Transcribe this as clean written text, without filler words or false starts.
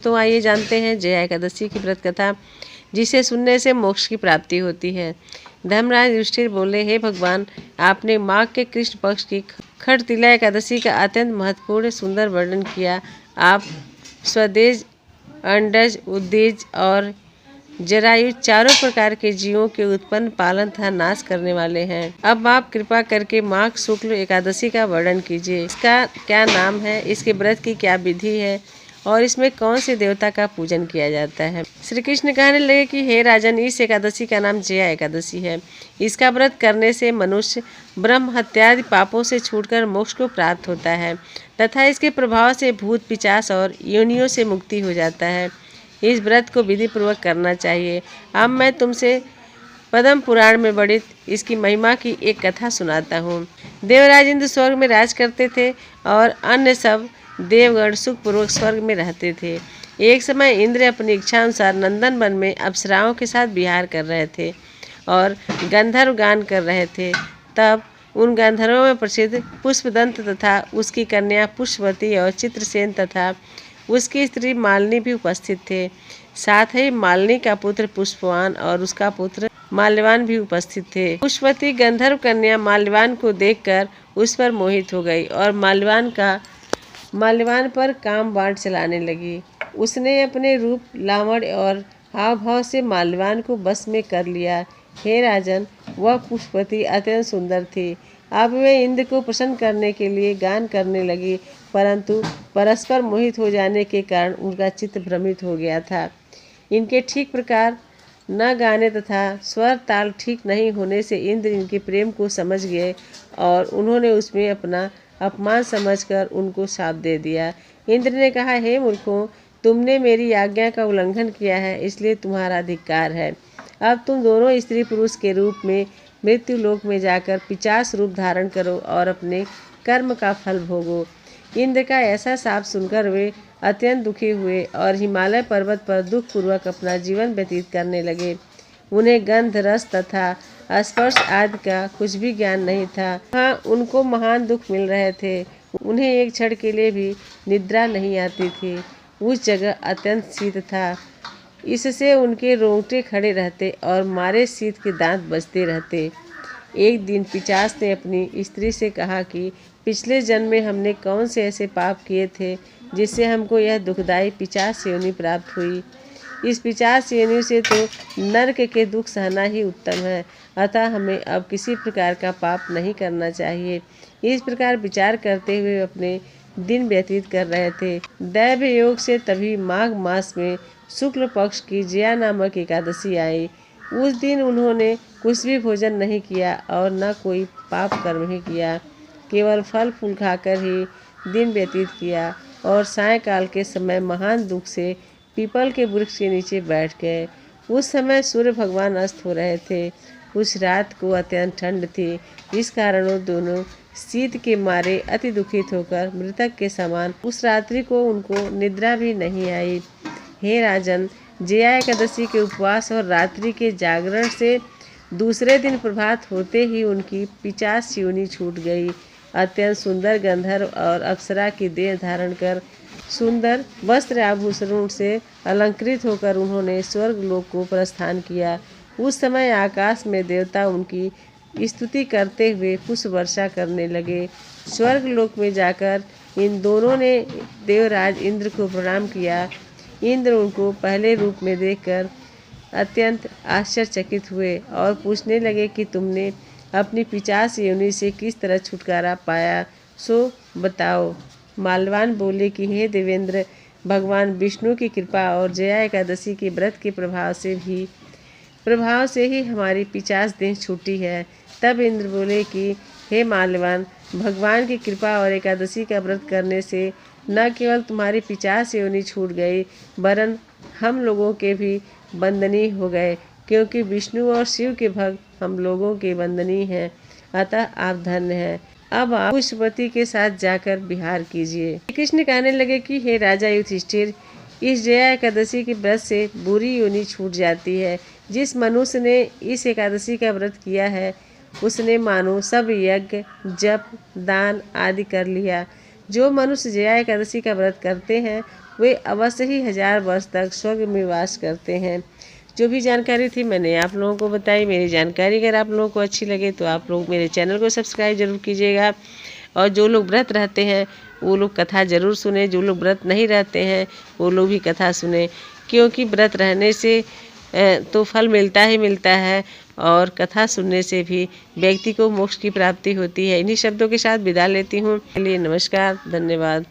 तो आइए जानते हैं जया एकादशी की व्रत कथा, जिसे सुनने से मोक्ष की प्राप्ति होती है। धर्मराज युधिष्ठिर बोले, हे भगवान, आपने माघ के कृष्ण पक्ष की खड़तिला एकादशी का अत्यंत महत्वपूर्ण सुंदर वर्णन किया। आप स्वदेज, अंडज, उद्देज और जरायु चारों प्रकार के जीवों के उत्पन्न, पालन तथा नाश करने वाले हैं। अब आप कृपा करके माघ शुक्ल एकादशी का वर्णन कीजिए। इसका क्या नाम है, इसके व्रत की क्या विधि है और इसमें कौन से देवता का पूजन किया जाता है। श्री कृष्ण कहने लगे कि हे राजन, इस एकादशी का नाम जया एकादशी है। इसका व्रत करने से मनुष्य ब्रह्म हत्यादि पापों से छूटकर मोक्ष को प्राप्त होता है तथा इसके प्रभाव से भूत पिशाच और योनियों से मुक्ति हो जाता है। इस व्रत को विधि पूर्वक करना चाहिए। अब मैं तुमसे पद्म पुराण में वर्णित इसकी महिमा की एक कथा सुनाता हूँ। देवराज इंद्र स्वर्ग में राज करते थे और अन्य सब देवगण सुखपूर्वक स्वर्ग में रहते थे। एक समय इंद्र अपनी इच्छा अनुसार नंदन वन में अप्सराओं के साथ विहार कर रहे थे और गंधर्व गान कर रहे थे। तब उन गंधर्वों में प्रसिद्ध पुष्पदंत तथा उसकी कन्या पुष्पवती और चित्रसेन तथा उसकी स्त्री मालिनी भी उपस्थित थे। साथ ही मालिनी का पुत्र पुष्पवान और उसका पुत्र माल्यवान भी उपस्थित थे। पुष्पवती गंधर्व कन्या माल्यवान को देखकर उस पर मोहित हो गई और माल्यवान पर काम बाण चलाने लगी। उसने अपने रूप, लावण्य और हाव भाव से माल्यवान को बस में कर लिया। हे राजन, वह पुष्पवती अत्यंत सुंदर थी। अब वे इंद्र को प्रसन्न करने के लिए गान करने लगी, परंतु परस्पर मोहित हो जाने के कारण उनका चित्त भ्रमित हो गया था। इनके ठीक प्रकार न गाने तथा स्वर ताल ठीक नहीं होने से इंद्र इनके प्रेम को समझ गए और उन्होंने उसमें अपना अपमान समझकर उनको शाप दे दिया। इंद्र ने कहा, हे मूर्खों, तुमने मेरी आज्ञा का उल्लंघन किया है, इसलिए तुम्हारा धिक्कार है। अब तुम दोनों स्त्री पुरुष के रूप में मृत्यु लोक में जाकर पिशाच रूप धारण करो और अपने कर्म का फल भोगो। इंद्र का ऐसा शाप सुनकर वे अत्यंत दुखी हुए और हिमालय पर्वत पर दुखपूर्वक अपना जीवन व्यतीत करने लगे। उन्हें गंध, रस तथा स्पर्श आदि का कुछ भी ज्ञान नहीं था। हाँ, उनको महान दुख मिल रहे थे। उन्हें एक क्षण के लिए भी निद्रा नहीं आती थी। उस जगह अत्यंत शीत था, इससे उनके रोंगटे खड़े रहते और मारे शीत के दांत बजते रहते। एक दिन पिशाच ने अपनी स्त्री से कहा कि पिछले जन्म में हमने कौन से ऐसे पाप किए थे जिससे हमको यह दुखदायी पिशाच योनि प्राप्त हुई। इस पिशाच योनि से तो नरक के दुख सहना ही उत्तम है, अतः हमें अब किसी प्रकार का पाप नहीं करना चाहिए। इस प्रकार विचार करते हुए अपने दिन व्यतीत कर रहे थे। दैव योग से तभी माघ मास में शुक्ल पक्ष की जया नामक एकादशी आई। उस दिन उन्होंने कुछ भी भोजन नहीं किया और न कोई पाप कर्म ही किया, केवल फल फूल खाकर ही दिन व्यतीत किया और सायंकाल के समय महान दुख से पीपल के वृक्ष के नीचे बैठ गए। उस समय सूर्य भगवान अस्त हो रहे थे। उस रात को अत्यंत ठंड थी, इस कारण वो दोनों शीत के मारे अति दुखित होकर मृतक के समान उस रात्रि को उनको निद्रा भी नहीं आई। हे राजन, जया एकादशी के उपवास और रात्रि के जागरण से दूसरे दिन प्रभात होते ही उनकी पिशाच योनि छूट गई। अत्यंत सुंदर गंधर्व और अप्सरा की देह धारण कर सुंदर वस्त्र आभूषणों से अलंकृत होकर उन्होंने स्वर्ग लोक को प्रस्थान किया। उस समय आकाश में देवता उनकी स्तुति करते हुए पुष्प वर्षा करने लगे। स्वर्ग लोक में जाकर इन दोनों ने देवराज इंद्र को प्रणाम किया। इंद्र उनको पहले रूप में देखकर अत्यंत आश्चर्यचकित हुए और पूछने लगे कि तुमने अपनी पिशाच योनि से किस तरह छुटकारा पाया, सो बताओ। माल्यवान बोले कि हे देवेंद्र, भगवान विष्णु की कृपा और जया एकादशी के व्रत के प्रभाव से ही हमारी पिशाच देह छूटी है। तब इंद्र बोले कि हे माल्यवान, भगवान की कृपा और एकादशी का व्रत करने से न केवल तुम्हारी पिशाच योनि छूट गई, वरन हम लोगों के भी बंदनी हो गए, क्योंकि विष्णु और शिव के भक्त हम लोगों के बंदनी हैं। अतः आप धन्य हैं। अब आप पुष्पवती के साथ जाकर विहार कीजिए। कृष्ण कहने लगे कि हे राजा युधिष्ठिर, इस जया एकादशी के व्रत से बुरी योनि छूट जाती है। जिस मनुष्य ने इस एकादशी का व्रत किया है, उसने मानो सब यज्ञ, जप, दान आदि कर लिया। जो मनुष्य जया एकादशी का व्रत करते हैं, वे अवश्य ही 1000 वर्ष तक स्वर्ग में वास करते हैं। जो भी जानकारी थी मैंने आप लोगों को बताई। मेरी जानकारी अगर आप लोगों को अच्छी लगे तो आप लोग मेरे चैनल को सब्सक्राइब जरूर कीजिएगा। और जो लोग व्रत रहते हैं वो लोग कथा ज़रूर सुने, जो लोग व्रत नहीं रहते हैं वो लोग भी कथा सुने, क्योंकि व्रत रहने से तो फल मिलता ही मिलता है और कथा सुनने से भी व्यक्ति को मोक्ष की प्राप्ति होती है। इन्हीं शब्दों के साथ विदा लेती हूँ। चलिए नमस्कार, धन्यवाद।